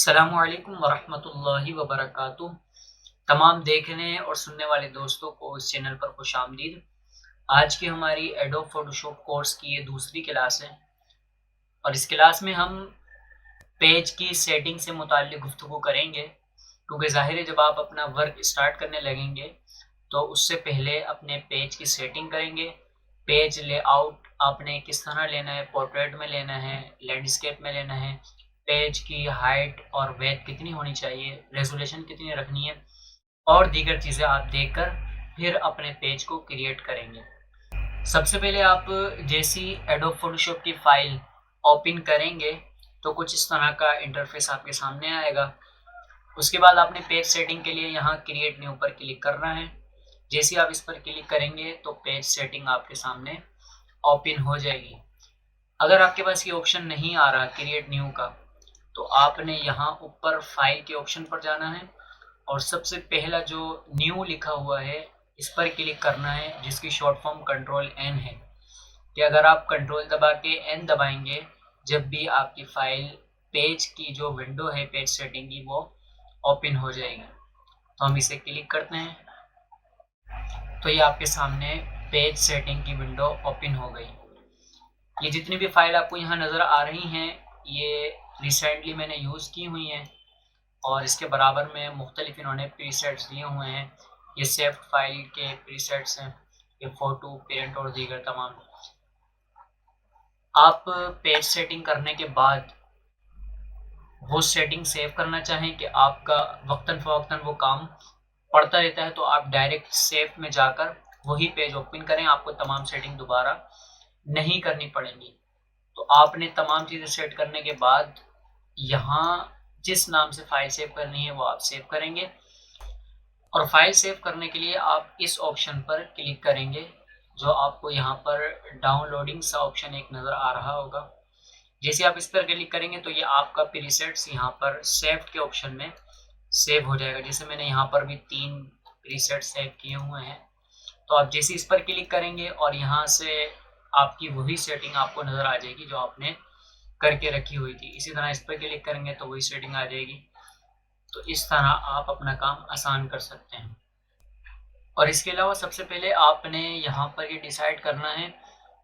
अस्सलामुअलैकुम वरहमतुल्लाहि वबरकातुह। तमाम देखने और सुनने वाले दोस्तों को इस चैनल पर खुशामदीद। आज की हमारी एडोब फोटोशॉप कोर्स की ये दूसरी क्लास है और इस क्लास में हम पेज की सेटिंग से मुताल्लिक गुफ्तगू करेंगे, क्योंकि ज़ाहिर है जब आप अपना वर्क स्टार्ट करने लगेंगे तो उससे पहले अपने पेज की सेटिंग करेंगे। पेज लेआउट आपने किस तरह लेना है, पोर्ट्रेट में लेना है, लैंडस्केप में लेना है, पेज की हाइट और विड्थ कितनी होनी चाहिए, रेजोल्यूशन कितनी रखनी है और दीगर चीज़ें आप देखकर फिर अपने पेज को क्रिएट करेंगे। सबसे पहले आप जैसी एडोब फोटोशॉप की फ़ाइल ओपन करेंगे तो कुछ इस तरह का इंटरफेस आपके सामने आएगा। उसके बाद आपने पेज सेटिंग के लिए यहाँ क्रिएट न्यू पर क्लिक करना है। जैसे आप इस पर क्लिक करेंगे तो पेज सेटिंग आपके सामने ओपन हो जाएगी। अगर आपके पास ये ऑप्शन नहीं आ रहा क्रिएट न्यू का, तो आपने यहाँ ऊपर फाइल के ऑप्शन पर जाना है और सबसे पहला जो न्यू लिखा हुआ है इस पर क्लिक करना है, जिसकी शॉर्ट फॉर्म कंट्रोल एन है। कि अगर आप कंट्रोल दबा के एन दबाएंगे, जब भी आपकी फाइल पेज की जो विंडो है पेज सेटिंग की वो ओपन हो जाएगी। तो हम इसे क्लिक करते हैं तो ये आपके सामने पेज सेटिंग की विंडो ओपन हो गई। ये जितनी भी फाइल आपको यहाँ नज़र आ रही हैं ये रिसेंटली मैंने यूज़ की हुई हैं और इसके बराबर में मुख्तलिफ इन्होंने प्रीसेट्स दिए हुए हैं। ये सेव्ड फाइल के प्रीसेट्स हैं, ये फ़ोटो, पेरेंट और दीगर तमाम। आप पेज सेटिंग करने के बाद वो सेटिंग सेव करना चाहें कि आपका वक्तन फ़वक्तन वो काम पड़ता रहता है, तो आप डायरेक्ट सेव में जाकर वही पेज ओपन करें, आपको तमाम सेटिंग दोबारा नहीं करनी पड़ेंगी। तो आपने तमाम चीज़ें सेट करने के बाद यहाँ जिस नाम से फ़ाइल सेव करनी है वो आप सेव करेंगे और फाइल सेव करने के लिए आप इस ऑप्शन पर क्लिक करेंगे, जो आपको यहाँ पर डाउनलोडिंग सा ऑप्शन एक नज़र आ रहा होगा। जैसे आप इस पर क्लिक करेंगे तो ये आपका प्रीसेट्स यहाँ पर सेव्ड के ऑप्शन में सेव हो जाएगा। जैसे मैंने यहाँ पर भी 3 प्रीसेट सेव किए हुए हैं, तो आप जैसे इस पर क्लिक करेंगे और यहाँ से आपकी वही सेटिंग आपको नज़र आ जाएगी जो आपने करके रखी हुई थी। इसी तरह इस पर क्लिक करेंगे तो वही सेटिंग आ जाएगी। तो इस तरह आप अपना काम आसान कर सकते हैं। और इसके अलावा सबसे पहले आपने यहाँ पर ये डिसाइड करना है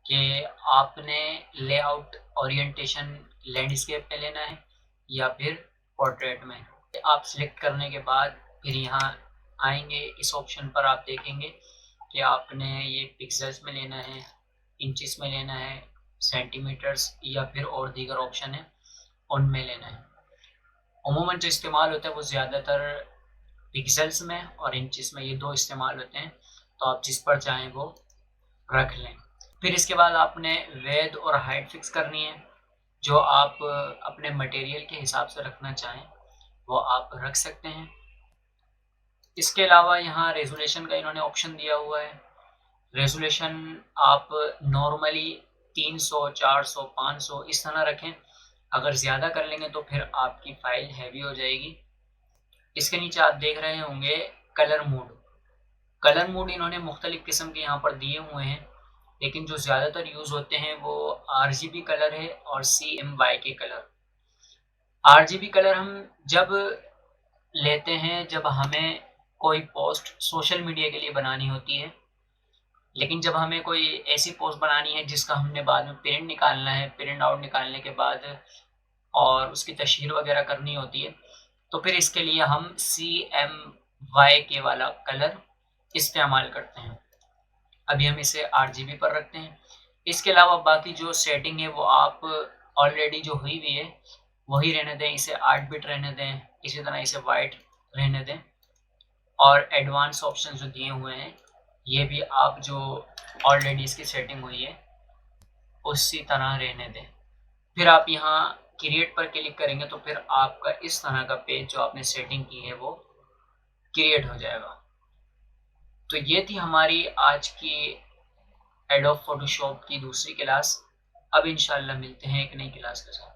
कि आपने लेआउट ओरिएंटेशन लैंडस्केप में लेना है या फिर पोर्ट्रेट में। आप सिलेक्ट करने के बाद फिर यहाँ आएंगे, इस ऑप्शन पर आप देखेंगे कि आपने ये पिक्सेल्स में लेना है, इंचेस में लेना है, सेंटीमीटर्स या फिर और दीगर ऑप्शन है उनमें लेना है। अमूमन जो इस्तेमाल होता है वो ज़्यादातर पिक्सेल्स में और इंचेस में, ये 2 इस्तेमाल होते हैं, तो आप जिस पर चाहें वो रख लें। फिर इसके बाद आपने विड्थ और हाइट फिक्स करनी है। जो आप अपने मटेरियल के हिसाब से रखना चाहें वो आप रख सकते हैं। इसके अलावा यहाँ रेजोल्यूशन का इन्होंने ऑप्शन दिया हुआ है। रेजोल्यूशन आप नॉर्मली 300, 400, 500 इस तरह रखें। अगर ज़्यादा कर लेंगे तो फिर आपकी फ़ाइल हैवी हो जाएगी। इसके नीचे आप देख रहे होंगे कलर मोड। कलर मोड इन्होंने मुख्तलिफ़ किस्म के यहाँ पर दिए हुए हैं, लेकिन जो ज़्यादातर यूज़ होते हैं वो RGB कलर है और CMYK कलर। RGB कलर हम जब लेते हैं जब हमें कोई पोस्ट सोशल मीडिया के लिए बनानी होती है, लेकिन जब हमें कोई ऐसी पोस्ट बनानी है जिसका हमने बाद में प्रिंट निकालना है, प्रिंट आउट निकालने के बाद और उसकी तशहीर वगैरह करनी होती है, तो फिर इसके लिए हम CMYK वाला कलर इस्तेमाल करते हैं। अभी हम इसे RGB पर रखते हैं। इसके अलावा बाकी जो सेटिंग है वो आप ऑलरेडी जो हुई हुई है वही रहने दें। इसे 8 बिट रहने दें, इसी तरह इसे वाइट रहने दें और एडवांस ऑप्शन जो दिए हुए हैं ये भी आप जो ऑलरेडी इसकी सेटिंग हुई है उसी तरह रहने दें। फिर आप यहाँ क्रिएट पर क्लिक करेंगे तो फिर आपका इस तरह का पेज जो आपने सेटिंग की है वो क्रिएट हो जाएगा। तो ये थी हमारी आज की एडोब फोटोशॉप की दूसरी क्लास। अब इंशाल्लाह मिलते हैं एक नई क्लास के साथ।